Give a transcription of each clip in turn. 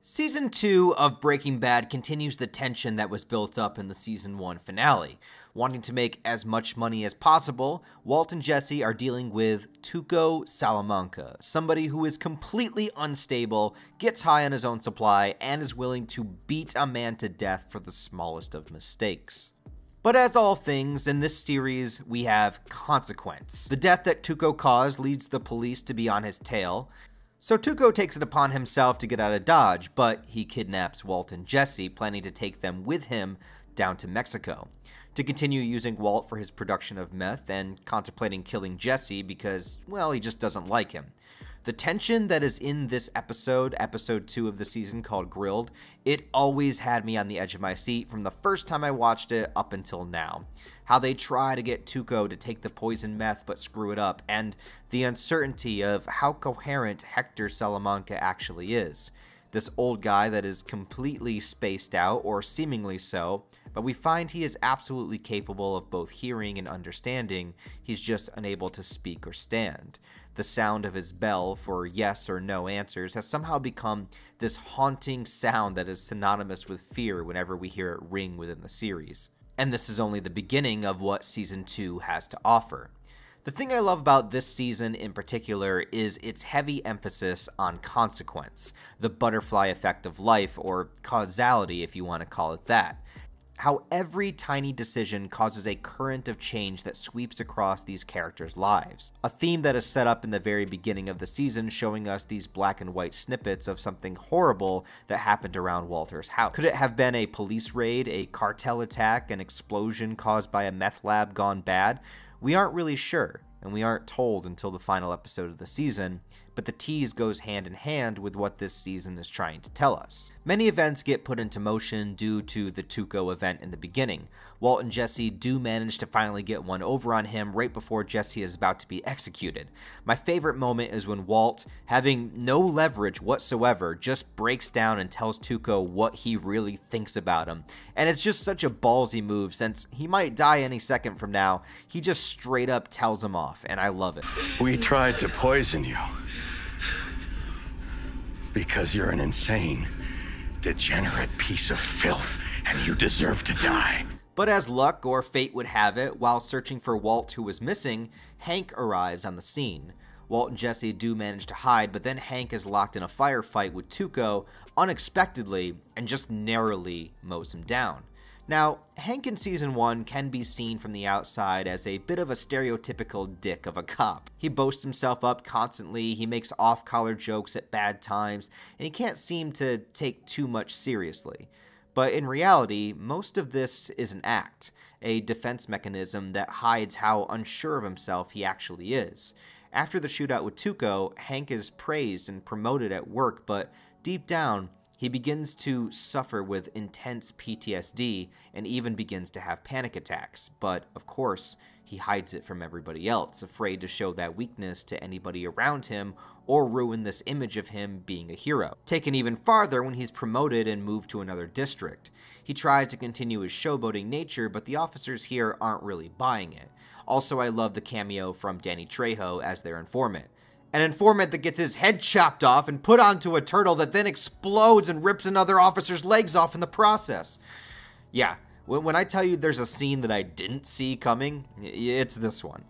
Season 2 of Breaking Bad continues the tension that was built up in the Season 1 finale. Wanting to make as much money as possible, Walt and Jesse are dealing with Tuco Salamanca, somebody who is completely unstable, gets high on his own supply, and is willing to beat a man to death for the smallest of mistakes. But as all things, in this series, we have consequence. The death that Tuco caused leads the police to be on his tail. So Tuco takes it upon himself to get out of Dodge, but he kidnaps Walt and Jesse, planning to take them with him down to Mexico, to continue using Walt for his production of meth and contemplating killing Jesse because, well, he just doesn't like him. The tension that is in this episode 2 of the season called Grilled, it always had me on the edge of my seat from the first time I watched it up until now. How they try to get Tuco to take the poison meth but screw it up, and the uncertainty of how coherent Hector Salamanca actually is. This old guy that is completely spaced out, or seemingly so, but we find he is absolutely capable of both hearing and understanding, he's just unable to speak or stand. The sound of his bell for yes or no answers has somehow become this haunting sound that is synonymous with fear whenever we hear it ring within the series. And this is only the beginning of what Season 2 has to offer. The thing I love about this season in particular is its heavy emphasis on consequence, the butterfly effect of life, or causality if you want to call it that. How every tiny decision causes a current of change that sweeps across these characters' lives. A theme that is set up in the very beginning of the season, showing us these black and white snippets of something horrible that happened around Walter's house. Could it have been a police raid, a cartel attack, an explosion caused by a meth lab gone bad? We aren't really sure, and we aren't told until the final episode of the season, but the tease goes hand in hand with what this season is trying to tell us. Many events get put into motion due to the Tuco event in the beginning. Walt and Jesse do manage to finally get one over on him right before Jesse is about to be executed. My favorite moment is when Walt, having no leverage whatsoever, just breaks down and tells Tuco what he really thinks about him. And it's just such a ballsy move, since he might die any second from now. He just straight up tells him off, and I love it. We tried to poison you because you're an insane, degenerate piece of filth, and you deserve to die. But as luck or fate would have it, while searching for Walt, who was missing, Hank arrives on the scene. Walt and Jesse do manage to hide, but then Hank is locked in a firefight with Tuco unexpectedly and just narrowly mows him down. Now, Hank in Season 1 can be seen from the outside as a bit of a stereotypical dick of a cop. He boasts himself up constantly, he makes off-collar jokes at bad times, and he can't seem to take too much seriously. But in reality, most of this is an act, a defense mechanism that hides how unsure of himself he actually is. After the shootout with Tuco, Hank is praised and promoted at work, but deep down, he begins to suffer with intense PTSD and even begins to have panic attacks, but of course, he hides it from everybody else, afraid to show that weakness to anybody around him or ruin this image of him being a hero. Taken even farther when he's promoted and moved to another district. He tries to continue his showboating nature, but the officers here aren't really buying it. Also, I love the cameo from Danny Trejo as their informant. An informant that gets his head chopped off and put onto a turtle that then explodes and rips another officer's legs off in the process. Yeah, when I tell you there's a scene that I didn't see coming, it's this one.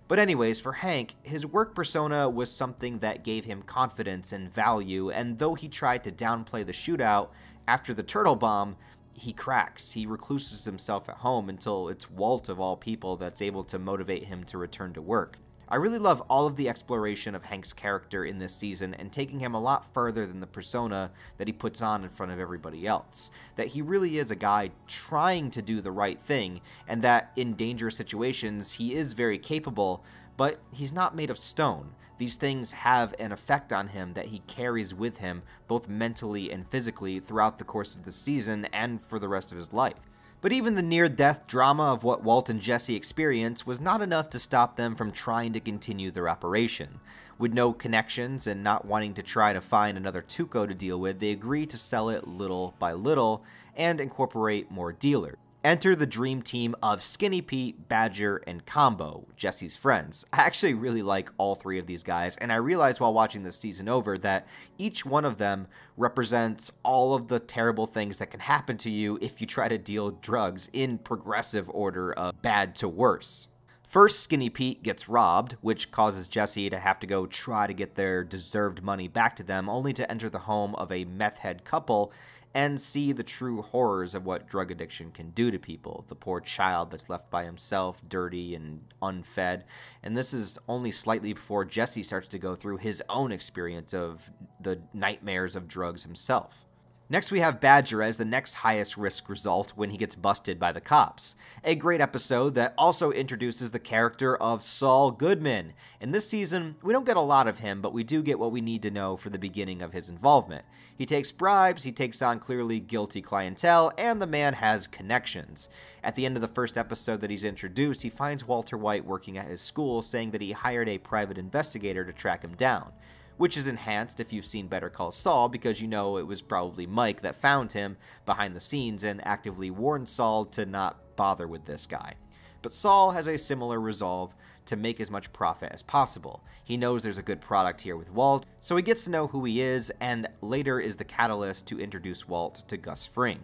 But anyways, for Hank, his work persona was something that gave him confidence and value, and though he tried to downplay the shootout after the turtle bomb, he cracks. He recluses himself at home until it's Walt of all people that's able to motivate him to return to work. I really love all of the exploration of Hank's character in this season and taking him a lot further than the persona that he puts on in front of everybody else. That he really is a guy trying to do the right thing, and that in dangerous situations he is very capable, but he's not made of stone. These things have an effect on him that he carries with him both mentally and physically throughout the course of the season and for the rest of his life. But even the near-death drama of what Walt and Jesse experience was not enough to stop them from trying to continue their operation. With no connections and not wanting to try to find another Tuco to deal with, they agree to sell it little by little and incorporate more dealers. Enter the dream team of Skinny Pete, Badger, and Combo, Jesse's friends. I actually really like all three of these guys, and I realized while watching this season over that each one of them represents all of the terrible things that can happen to you if you try to deal drugs in progressive order of bad to worse. First, Skinny Pete gets robbed, which causes Jesse to have to go try to get their deserved money back to them, only to enter the home of a meth head couple and see the true horrors of what drug addiction can do to people. The poor child that's left by himself, dirty and unfed. And this is only slightly before Jesse starts to go through his own experience of the nightmares of drugs himself. Next, we have Badger as the next highest risk result when he gets busted by the cops. A great episode that also introduces the character of Saul Goodman. In this season, we don't get a lot of him, but we do get what we need to know for the beginning of his involvement. He takes bribes, he takes on clearly guilty clientele, and the man has connections. At the end of the first episode that he's introduced, he finds Walter White working at his school, saying that he hired a private investigator to track him down, which is enhanced if you've seen Better Call Saul, because you know it was probably Mike that found him behind the scenes and actively warned Saul to not bother with this guy. But Saul has a similar resolve to make as much profit as possible. He knows there's a good product here with Walt, so he gets to know who he is, and later is the catalyst to introduce Walt to Gus Fring.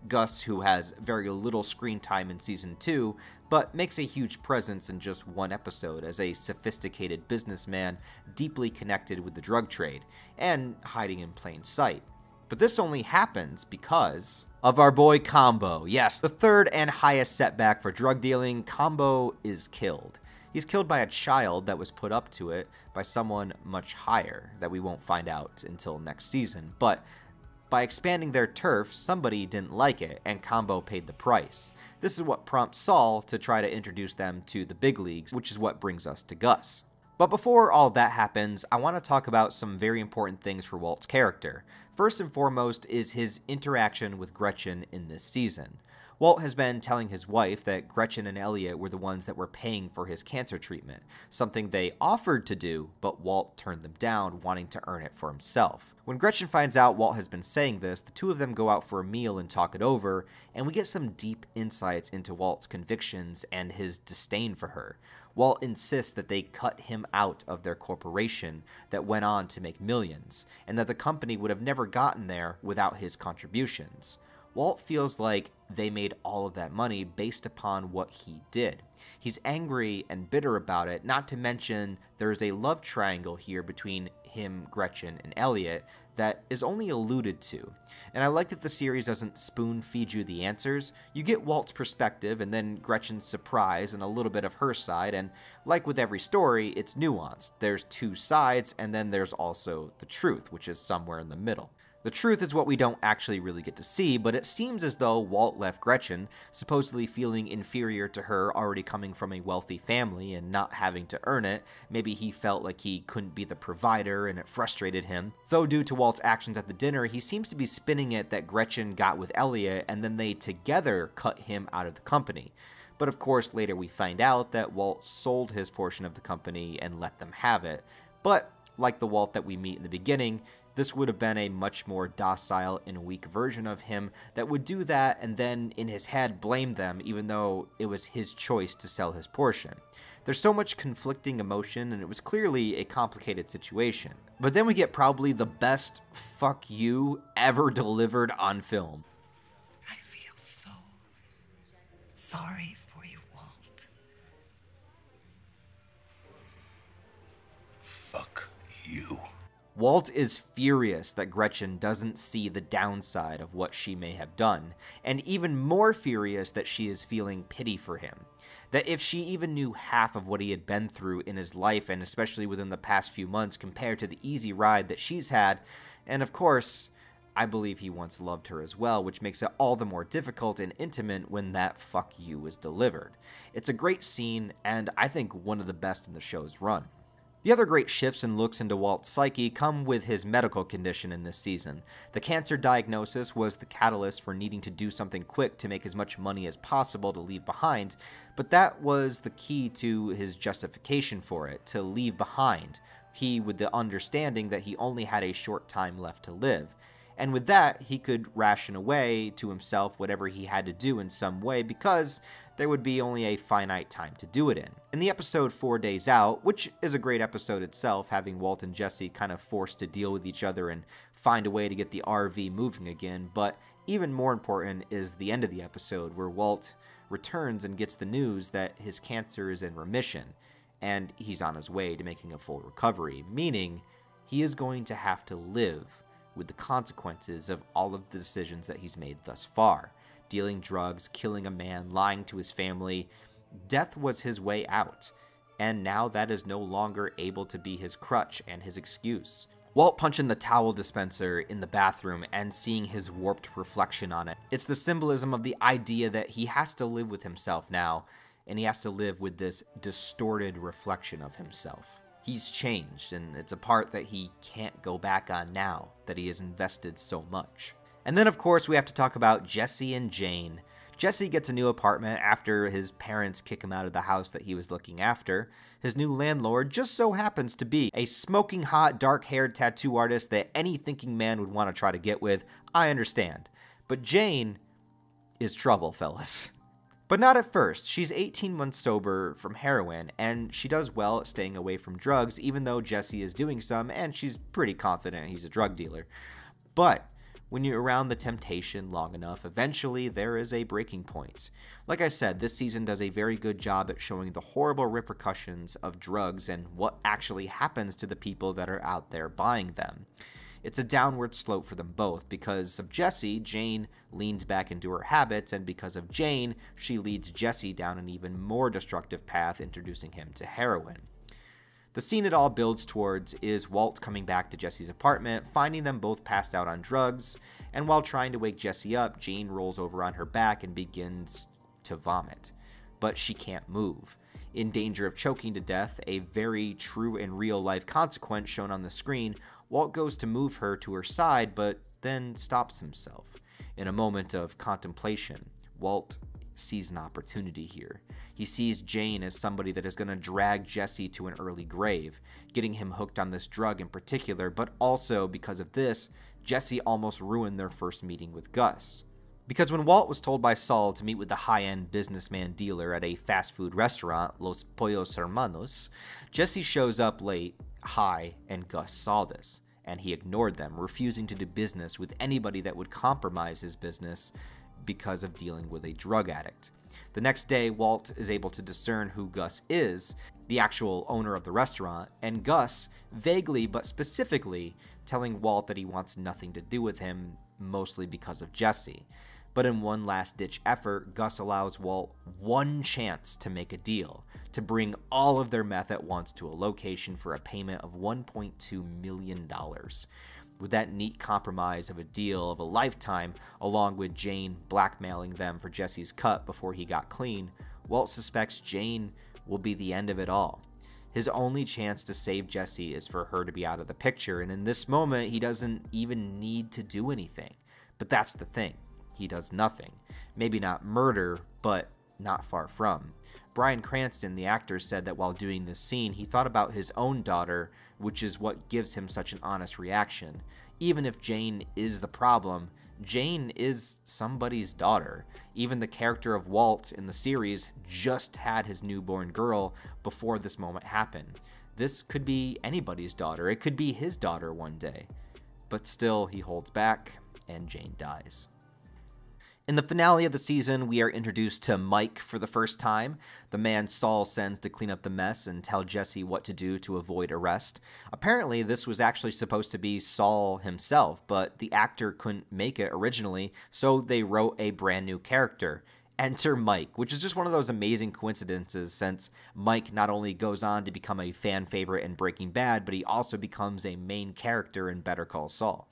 Gus, who has very little screen time in Season 2, but makes a huge presence in just one episode as a sophisticated businessman deeply connected with the drug trade, and hiding in plain sight. But this only happens because of our boy Combo. Yes, the third and highest setback for drug dealing, Combo is killed. He's killed by a child that was put up to it by someone much higher that we won't find out until next season, but by expanding their turf, somebody didn't like it, and Combo paid the price. This is what prompts Saul to try to introduce them to the big leagues, which is what brings us to Gus. But before all that happens, I want to talk about some very important things for Walt's character. First and foremost is his interaction with Gretchen in this season. Walt has been telling his wife that Gretchen and Elliot were the ones that were paying for his cancer treatment, something they offered to do, but Walt turned them down, wanting to earn it for himself. When Gretchen finds out Walt has been saying this, the two of them go out for a meal and talk it over, and we get some deep insights into Walt's convictions and his disdain for her. Walt insists that they cut him out of their corporation that went on to make millions, and that the company would have never gotten there without his contributions. Walt feels like they made all of that money based upon what he did. He's angry and bitter about it, not to mention there's a love triangle here between him, Gretchen, and Elliot that is only alluded to. And I like that the series doesn't spoon feed you the answers. You get Walt's perspective and then Gretchen's surprise and a little bit of her side, and like with every story, it's nuanced. There's two sides, and then there's also the truth, which is somewhere in the middle. The truth is what we don't actually really get to see, but it seems as though Walt left Gretchen, supposedly feeling inferior to her, already coming from a wealthy family and not having to earn it. Maybe he felt like he couldn't be the provider and it frustrated him. Though due to Walt's actions at the dinner, he seems to be spinning it that Gretchen got with Elliot and then they together cut him out of the company. But of course, later we find out that Walt sold his portion of the company and let them have it. But like the Walt that we meet in the beginning, this would have been a much more docile and weak version of him that would do that and then in his head blame them even though it was his choice to sell his portion. There's so much conflicting emotion and it was clearly a complicated situation. But then we get probably the best fuck you ever delivered on film. I feel so sorry for you, Walt. Fuck you. Walt is furious that Gretchen doesn't see the downside of what she may have done, and even more furious that she is feeling pity for him. That if she even knew half of what he had been through in his life, and especially within the past few months compared to the easy ride that she's had, and of course, I believe he once loved her as well, which makes it all the more difficult and intimate when that fuck you is delivered. It's a great scene, and I think one of the best in the show's run. The other great shifts and looks into Walt's psyche come with his medical condition in this season. The cancer diagnosis was the catalyst for needing to do something quick to make as much money as possible to leave behind, but that was the key to his justification for it, to leave behind. He with the understanding that he only had a short time left to live. And with that, he could ration away to himself whatever he had to do in some way because there would be only a finite time to do it in. In the episode 4 Days Out, which is a great episode itself, having Walt and Jesse kind of forced to deal with each other and find a way to get the RV moving again, but even more important is the end of the episode where Walt returns and gets the news that his cancer is in remission and he's on his way to making a full recovery, meaning he is going to have to live with the consequences of all of the decisions that he's made thus far. Dealing drugs, killing a man, lying to his family. Death was his way out, and now that is no longer able to be his crutch and his excuse. Walt punching the towel dispenser in the bathroom and seeing his warped reflection on it. It's the symbolism of the idea that he has to live with himself now, and he has to live with this distorted reflection of himself. He's changed, and it's a part that he can't go back on now that he has invested so much. And then, of course, we have to talk about Jesse and Jane. Jesse gets a new apartment after his parents kick him out of the house that he was looking after. His new landlord just so happens to be a smoking hot, dark-haired tattoo artist that any thinking man would want to try to get with. I understand. But Jane is trouble, fellas. But not at first. She's 18 months sober from heroin, and she does well at staying away from drugs, even though Jesse is doing some, and she's pretty confident he's a drug dealer. But when you're around the temptation long enough, eventually there is a breaking point. Like I said, this season does a very good job at showing the horrible repercussions of drugs and what actually happens to the people that are out there buying them. It's a downward slope for them both. Because of Jesse, Jane leans back into her habits, and because of Jane, she leads Jesse down an even more destructive path, introducing him to heroin. The scene it all builds towards is Walt coming back to Jesse's apartment, finding them both passed out on drugs, and while trying to wake Jesse up, Jane rolls over on her back and begins to vomit. But she can't move. In danger of choking to death, a very true and real-life consequence shown on the screen, Walt goes to move her to her side, but then stops himself. In a moment of contemplation, Walt sees an opportunity here. He sees Jane as somebody that is going to drag Jesse to an early grave, getting him hooked on this drug in particular, but also because of this, Jesse almost ruined their first meeting with Gus. Because when Walt was told by Saul to meet with the high-end businessman dealer at a fast food restaurant, Los Pollos Hermanos, Jesse shows up late, high, and Gus saw this, and he ignored them, refusing to do business with anybody that would compromise his business because of dealing with a drug addict. The next day, Walt is able to discern who Gus is, the actual owner of the restaurant, and Gus, vaguely but specifically, telling Walt that he wants nothing to do with him, mostly because of Jesse. But in one last-ditch effort, Gus allows Walt one chance to make a deal, to bring all of their meth at once to a location for a payment of $1.2 million. With that neat compromise of a deal of a lifetime, along with Jane blackmailing them for Jesse's cut before he got clean, Walt suspects Jane will be the end of it all. His only chance to save Jesse is for her to be out of the picture, and in this moment, he doesn't even need to do anything. But that's the thing. He does nothing. Maybe not murder, but not far from. Bryan Cranston, the actor, said that while doing this scene, he thought about his own daughter, which is what gives him such an honest reaction. Even if Jane is the problem, Jane is somebody's daughter. Even the character of Walt in the series just had his newborn girl before this moment happened. This could be anybody's daughter. It could be his daughter one day. But still, he holds back, and Jane dies. In the finale of the season, we are introduced to Mike for the first time, the man Saul sends to clean up the mess and tell Jesse what to do to avoid arrest. Apparently, this was actually supposed to be Saul himself, but the actor couldn't make it originally, so they wrote a brand new character. Enter Mike, which is just one of those amazing coincidences since Mike not only goes on to become a fan favorite in Breaking Bad, but he also becomes a main character in Better Call Saul.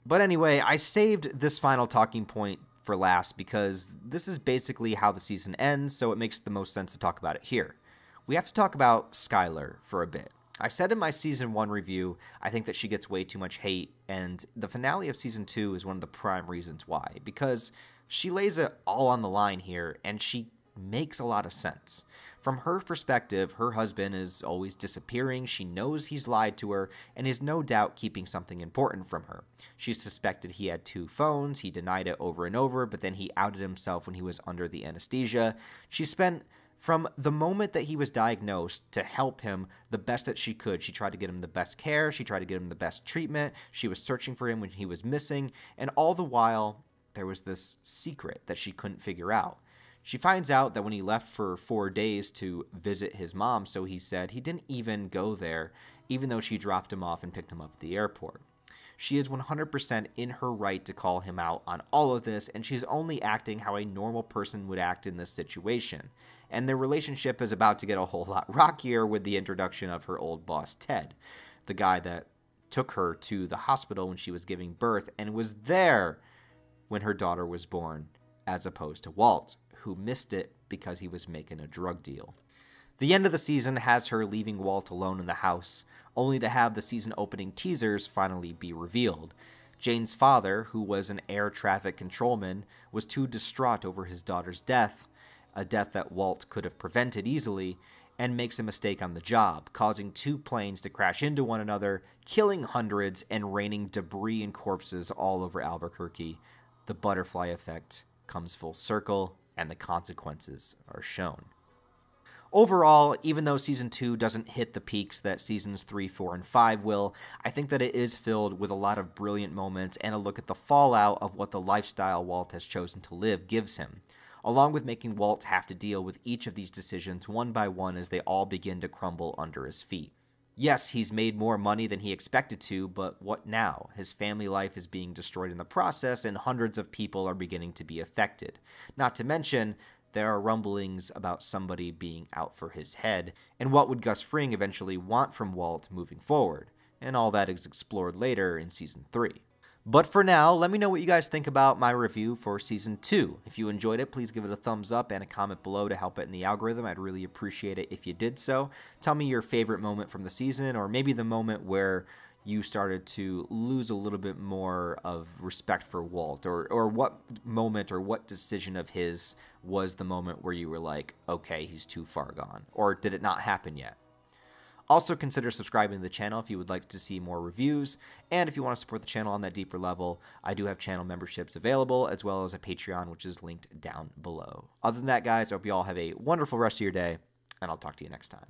But anyway, I saved this final talking point for last because this is basically how the season ends, so it makes the most sense to talk about it here. We have to talk about Skyler for a bit. I said in my season 1 review, I think that she gets way too much hate, and the finale of season 2 is one of the prime reasons why, because she lays it all on the line here, and she makes a lot of sense. From her perspective, her husband is always disappearing, she knows he's lied to her, and is no doubt keeping something important from her. She suspected he had 2 phones, he denied it over and over, but then he outed himself when he was under the anesthesia. She spent, from the moment that he was diagnosed, to help him the best that she could. She tried to get him the best care, she tried to get him the best treatment, she was searching for him when he was missing, and all the while, there was this secret that she couldn't figure out. She finds out that when he left for 4 days to visit his mom, so he said, he didn't even go there, even though she dropped him off and picked him up at the airport. She is 100% in her right to call him out on all of this, and she's only acting how a normal person would act in this situation. And their relationship is about to get a whole lot rockier with the introduction of her old boss, Ted, the guy that took her to the hospital when she was giving birth and was there when her daughter was born, as opposed to Walt, who missed it because he was making a drug deal. The end of the season has her leaving Walt alone in the house, only to have the season opening teasers finally be revealed. Jane's father, who was an air traffic controlman, was too distraught over his daughter's death, a death that Walt could have prevented easily, and makes a mistake on the job, causing 2 planes to crash into one another, killing hundreds and raining debris and corpses all over Albuquerque. The butterfly effect comes full circle, and the consequences are shown. Overall, even though Season 2 doesn't hit the peaks that Seasons 3, 4, and 5 will, I think that it is filled with a lot of brilliant moments and a look at the fallout of what the lifestyle Walt has chosen to live gives him, along with making Walt have to deal with each of these decisions one by one as they all begin to crumble under his feet. Yes, he's made more money than he expected to, but what now? His family life is being destroyed in the process, and hundreds of people are beginning to be affected. Not to mention, there are rumblings about somebody being out for his head, and what would Gus Fring eventually want from Walt moving forward? And all that is explored later in Season 3. But for now, let me know what you guys think about my review for Season 2. If you enjoyed it, please give it a thumbs up and a comment below to help it in the algorithm. I'd really appreciate it if you did so. Tell me your favorite moment from the season, or maybe the moment where you started to lose a little bit more of respect for Walt, or what moment or what decision of his was the moment where you were like, okay, he's too far gone, or did it not happen yet? Also, consider subscribing to the channel if you would like to see more reviews, and if you want to support the channel on that deeper level, I do have channel memberships available, as well as a Patreon, which is linked down below. Other than that, guys, I hope you all have a wonderful rest of your day, and I'll talk to you next time.